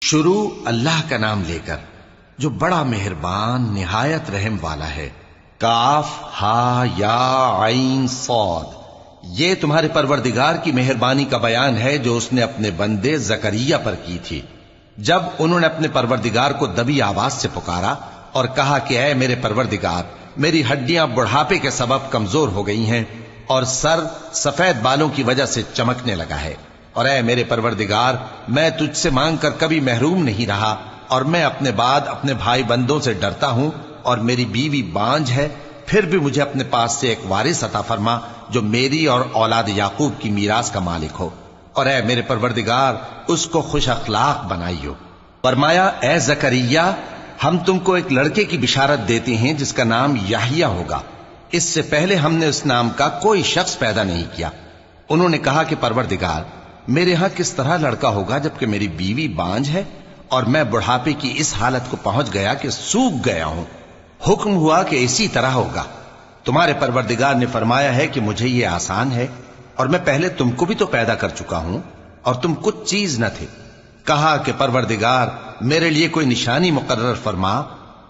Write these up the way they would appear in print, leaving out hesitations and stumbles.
شروع اللہ کا نام لے کر جو بڑا مہربان نہایت رحم والا ہے۔ کاف ہا یا عین صاد، یہ تمہارے پروردگار کی مہربانی کا بیان ہے جو اس نے اپنے بندے زکریہ پر کی تھی جب انہوں نے اپنے پروردگار کو دبی آواز سے پکارا اور کہا کہ اے میرے پروردگار، میری ہڈیاں بڑھاپے کے سبب کمزور ہو گئی ہیں اور سر سفید بالوں کی وجہ سے چمکنے لگا ہے، اور اے میرے پروردگار، میں تجھ سے مانگ کر کبھی محروم نہیں رہا، اور میں اپنے بعد اپنے بھائی بندوں سے ڈرتا ہوں، اور میری بیوی بانجھ ہے، پھر بھی مجھے اپنے پاس سے ایک وارث عطا فرما جو میری اور اولاد یعقوب کی میراث کا مالک ہو، اور اے میرے پروردگار اس کو خوش اخلاق بنائیو۔ فرمایا اے زکریا، ہم تم کو ایک لڑکے کی بشارت دیتے ہیں جس کا نام یحییٰ ہوگا، اس سے پہلے ہم نے اس نام کا کوئی شخص پیدا نہیں کیا۔ انہوں نے کہا کہ پروردگار، میرے ہاں کس طرح لڑکا ہوگا جبکہ میری بیوی بانجھ ہے اور میں بڑھاپے کی اس حالت کو پہنچ گیا کہ سوکھ گیا ہوں۔ حکم ہوا کہ اسی طرح ہوگا۔ تمہارے پروردگار نے فرمایا ہے کہ مجھے یہ آسان ہے، اور میں پہلے تم کو بھی تو پیدا کر چکا ہوں اور تم کچھ چیز نہ تھے۔ کہا کہ پروردگار میرے لیے کوئی نشانی مقرر فرما۔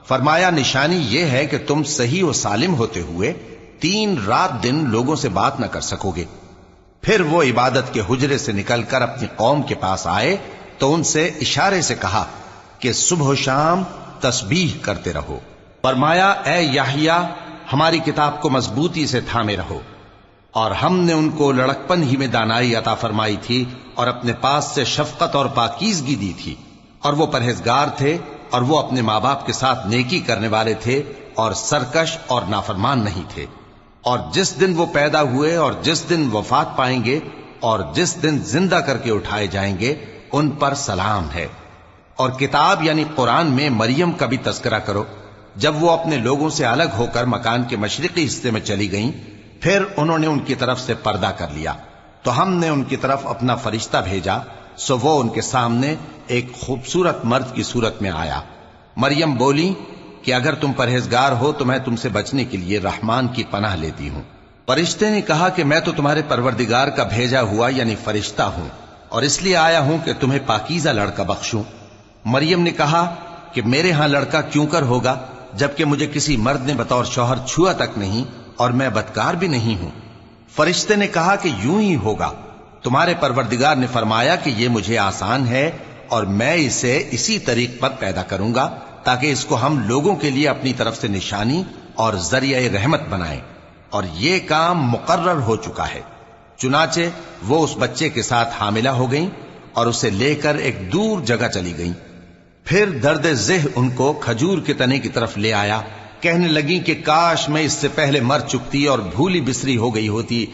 فرمایا نشانی یہ ہے کہ تم صحیح و سالم ہوتے ہوئے 3 رات دن لوگوں سے بات نہ کر سکو گے۔ پھر وہ عبادت کے حجرے سے نکل کر اپنی قوم کے پاس آئے تو ان سے اشارے سے کہا کہ صبح و شام تسبیح کرتے رہو۔ فرمایا اے یحییٰ، ہماری کتاب کو مضبوطی سے تھامے رہو، اور ہم نے ان کو لڑکپن ہی میں دانائی عطا فرمائی تھی اور اپنے پاس سے شفقت اور پاکیزگی دی تھی، اور وہ پرہیزگار تھے اور وہ اپنے ماں باپ کے ساتھ نیکی کرنے والے تھے اور سرکش اور نافرمان نہیں تھے۔ اور جس دن وہ پیدا ہوئے اور جس دن وفات پائیں گے اور جس دن زندہ کر کے اٹھائے جائیں گے ان پر سلام ہے۔ اور کتاب یعنی قرآن میں مریم کا بھی تذکرہ کرو، جب وہ اپنے لوگوں سے الگ ہو کر مکان کے مشرقی حصے میں چلی گئیں، پھر انہوں نے ان کی طرف سے پردہ کر لیا تو ہم نے ان کی طرف اپنا فرشتہ بھیجا، سو وہ ان کے سامنے ایک خوبصورت مرد کی صورت میں آیا۔ مریم بولی کہ اگر تم پرہیزگار ہو تو میں تم سے بچنے کے لیے رحمان کی پناہ لیتی ہوں۔ فرشتے نے کہا کہ میں تو تمہارے پروردگار کا بھیجا ہوا یعنی فرشتہ ہوں، اور اس لیے آیا ہوں کہ تمہیں پاکیزہ لڑکا بخشوں۔ مریم نے کہا کہ میرے ہاں لڑکا کیوں کر ہوگا جبکہ مجھے کسی مرد نے بطور شوہر چھوا تک نہیں اور میں بدکار بھی نہیں ہوں۔ فرشتے نے کہا کہ یوں ہی ہوگا۔ تمہارے پروردگار نے فرمایا کہ یہ مجھے آسان ہے اور میں اسے اسی طریق پر پیدا کروں گا تاکہ اس کو ہم لوگوں کے لیے اپنی طرف سے نشانی اور ذریعہ رحمت بنائیں، اور یہ کام مقرر ہو چکا ہے۔ چنانچہ وہ اس بچے کے ساتھ حاملہ ہو گئیں اور اسے لے کر ایک دور جگہ چلی گئیں۔ پھر درد ذہ ان کو کھجور کے تنے کی طرف لے آیا، کہنے لگیں کہ کاش میں اس سے پہلے مر چکتی اور بھولی بسری ہو گئی ہوتی۔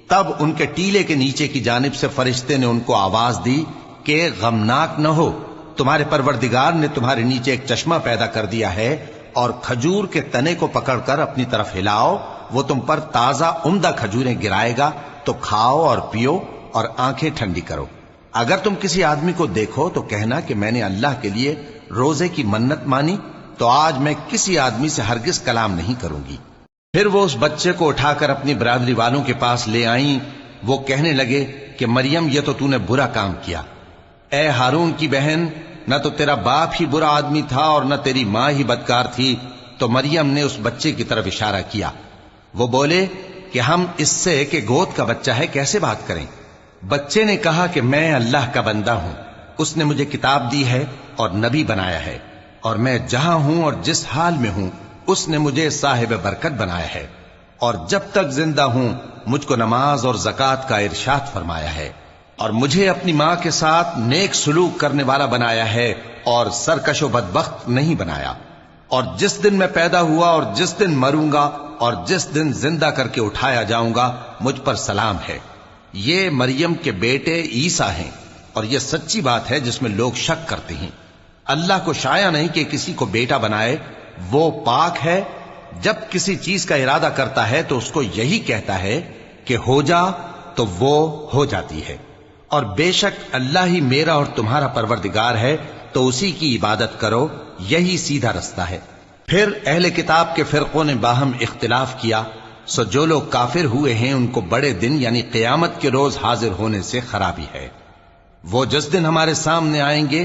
تب ان کے ٹیلے کے نیچے کی جانب سے فرشتے نے ان کو آواز دی کہ غمناک نہ ہو، تمہارے پروردگار نے تمہارے نیچے ایک چشمہ پیدا کر دیا ہے، اور کھجور کے تنے کو پکڑ کر اپنی طرف ہلاؤ، وہ تم پر تازہ عمدہ کھجوریں گرائے گا، تو کھاؤ اور پیو اور آنکھیں ٹھنڈی کرو۔ اگر تم کسی آدمی کو دیکھو تو کہنا کہ میں نے اللہ کے لیے روزے کی منت مانی، تو آج میں کسی آدمی سے ہرگز کلام نہیں کروں گی۔ پھر وہ اس بچے کو اٹھا کر اپنی برادری والوں کے پاس لے آئیں۔ وہ کہنے لگے کہ مریم یہ تو نے برا کام کیا۔ اے ہارون کی بہن، نہ تو تیرا باپ ہی برا آدمی تھا اور نہ تیری ماں ہی بدکار تھی۔ تو مریم نے اس بچے کی طرف اشارہ کیا۔ وہ بولے کہ ہم اس سے کہ گود کا بچہ ہے کیسے بات کریں؟ بچے نے کہا کہ میں اللہ کا بندہ ہوں، اس نے مجھے کتاب دی ہے اور نبی بنایا ہے، اور میں جہاں ہوں اور جس حال میں ہوں اس نے مجھے صاحب برکت بنایا ہے، اور جب تک زندہ ہوں مجھ کو نماز اور زکوٰۃ کا ارشاد فرمایا ہے، اور مجھے اپنی ماں کے ساتھ نیک سلوک کرنے والا بنایا ہے اور سرکش و بدبخت نہیں بنایا، اور جس دن میں پیدا ہوا اور جس دن مروں گا اور جس دن زندہ کر کے اٹھایا جاؤں گا مجھ پر سلام ہے۔ یہ مریم کے بیٹے عیسیٰ ہیں، اور یہ سچی بات ہے جس میں لوگ شک کرتے ہیں۔ اللہ کو شایع نہیں کہ کسی کو بیٹا بنائے، وہ پاک ہے۔ جب کسی چیز کا ارادہ کرتا ہے تو اس کو یہی کہتا ہے کہ ہو جا، تو وہ ہو جاتی ہے۔ اور بے شک اللہ ہی میرا اور تمہارا پروردگار ہے، تو اسی کی عبادت کرو، یہی سیدھا رستہ ہے۔ پھر اہل کتاب کے فرقوں نے باہم اختلاف کیا، سو جو لوگ کافر ہوئے ہیں ان کو بڑے دن یعنی قیامت کے روز حاضر ہونے سے خرابی ہے۔ وہ جس دن ہمارے سامنے آئیں گے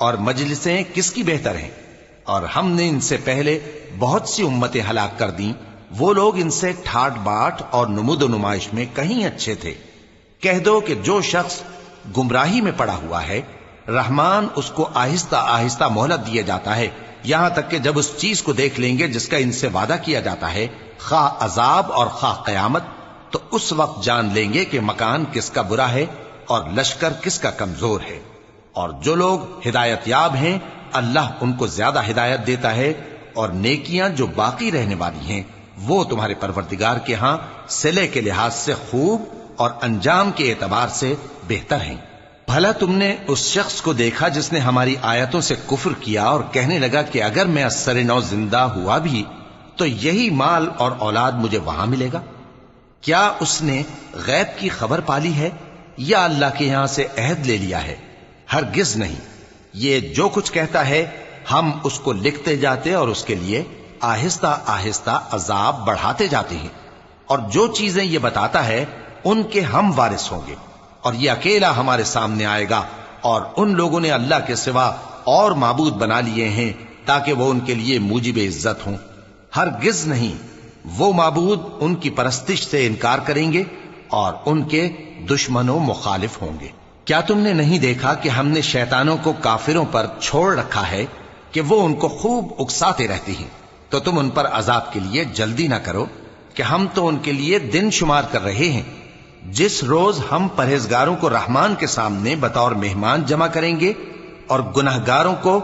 اور مجلسیں کس کی بہتر ہیں؟ اور ہم نے ان سے پہلے بہت سی امتیں ہلاک کر دیں، وہ لوگ ان سے ٹھاٹ باٹ اور نمود و نمائش میں کہیں اچھے تھے۔ کہہ دو کہ جو شخص گمراہی میں پڑا ہوا ہے، رحمان اس کو آہستہ آہستہ مہلت دیے جاتا ہے، یہاں تک کہ جب اس چیز کو دیکھ لیں گے جس کا ان سے وعدہ کیا جاتا ہے، خواہ عذاب اور خواہ قیامت، تو اس وقت جان لیں گے کہ مکان کس کا برا ہے اور لشکر کس کا کمزور ہے۔ اور جو لوگ ہدایت یاب ہیں، اللہ ان کو زیادہ ہدایت دیتا ہے، اور نیکیاں جو باقی رہنے والی ہیں وہ تمہارے پروردگار کے ہاں صلے کے لحاظ سے خوب اور انجام کے اعتبار سے بہتر ہیں۔ بھلا تم نے اس شخص کو دیکھا جس نے ہماری آیتوں سے کفر کیا اور کہنے لگا کہ اگر میں ازسر نو زندہ ہوا بھی تو یہی مال اور اولاد مجھے وہاں ملے گا؟ کیا اس نے غیب کی خبر پالی ہے یا اللہ کے یہاں سے عہد لے لیا ہے؟ ہرگز نہیں، یہ جو کچھ کہتا ہے ہم اس کو لکھتے جاتے اور اس کے لیے آہستہ آہستہ عذاب بڑھاتے جاتے ہیں، اور جو چیزیں یہ بتاتا ہے ان کے ہم وارث ہوں گے، اور یہ اکیلا ہمارے سامنے آئے گا، اور ان لوگوں نے اللہ کے سوا اور معبود بنا لیے ہیں تاکہ وہ ان کے لیے موجب عزت ہوں۔ ہرگز نہیں، وہ معبود ان کی پرستش سے انکار کریں گے اور ان کے دشمن و مخالف ہوں گے۔ کیا تم نے نہیں دیکھا کہ ہم نے شیطانوں کو کافروں پر چھوڑ رکھا ہے کہ وہ ان کو خوب اکساتے رہتی ہیں؟ تو تم ان پر عذاب کے لیے جلدی نہ کرو کہ ہم تو ان کے لیے دن شمار کر رہے ہیں۔ جس روز ہم پرہیزگاروں کو رحمان کے سامنے بطور مہمان جمع کریں گے اور گنہگاروں کو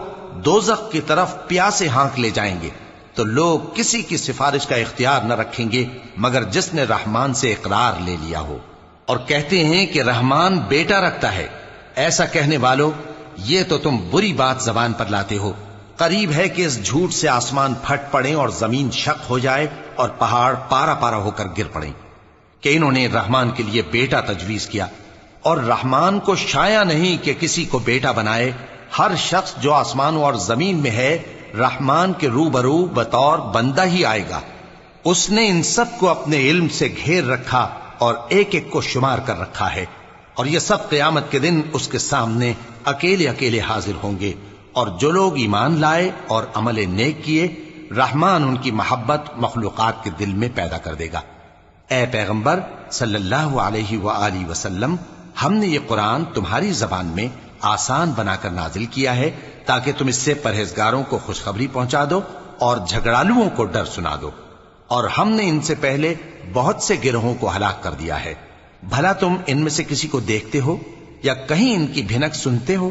دوزخ کی طرف پیاسے ہانک لے جائیں گے، تو لوگ کسی کی سفارش کا اختیار نہ رکھیں گے مگر جس نے رحمان سے اقرار لے لیا ہو۔ اور کہتے ہیں کہ رحمان بیٹا رکھتا ہے۔ ایسا کہنے والوں، یہ تو تم بری بات زبان پر لاتے ہو۔ قریب ہے کہ اس جھوٹ سے آسمان پھٹ پڑے اور زمین شق ہو جائے اور پہاڑ پارا پارا ہو کر گر پڑیں کہ انہوں نے رحمان کے لیے بیٹا تجویز کیا، اور رحمان کو شایع نہیں کہ کسی کو بیٹا بنائے۔ ہر شخص جو آسمانوں اور زمین میں ہے رحمان کے روبرو بطور بندہ ہی آئے گا۔ اس نے ان سب کو اپنے علم سے گھیر رکھا اور ایک ایک کو شمار کر رکھا ہے، اور یہ سب قیامت کے دن اس کے سامنے اکیلے اکیلے حاضر ہوں گے۔ اور جو لوگ ایمان لائے اور عمل نیک کیے، رحمان ان کی محبت مخلوقات کے دل میں پیدا کر دے گا۔ اے پیغمبر صلی اللہ علیہ وآلہ وسلم، ہم نے یہ قرآن تمہاری زبان میں آسان بنا کر نازل کیا ہے تاکہ تم اس سے پرہیزگاروں کو خوشخبری پہنچا دو اور جھگڑالوؤں کو ڈر سنا دو۔ اور ہم نے ان سے پہلے بہت سے گروہوں کو ہلاک کر دیا ہے۔ بھلا تم ان میں سے کسی کو دیکھتے ہو یا کہیں ان کی بھنک سنتے ہو؟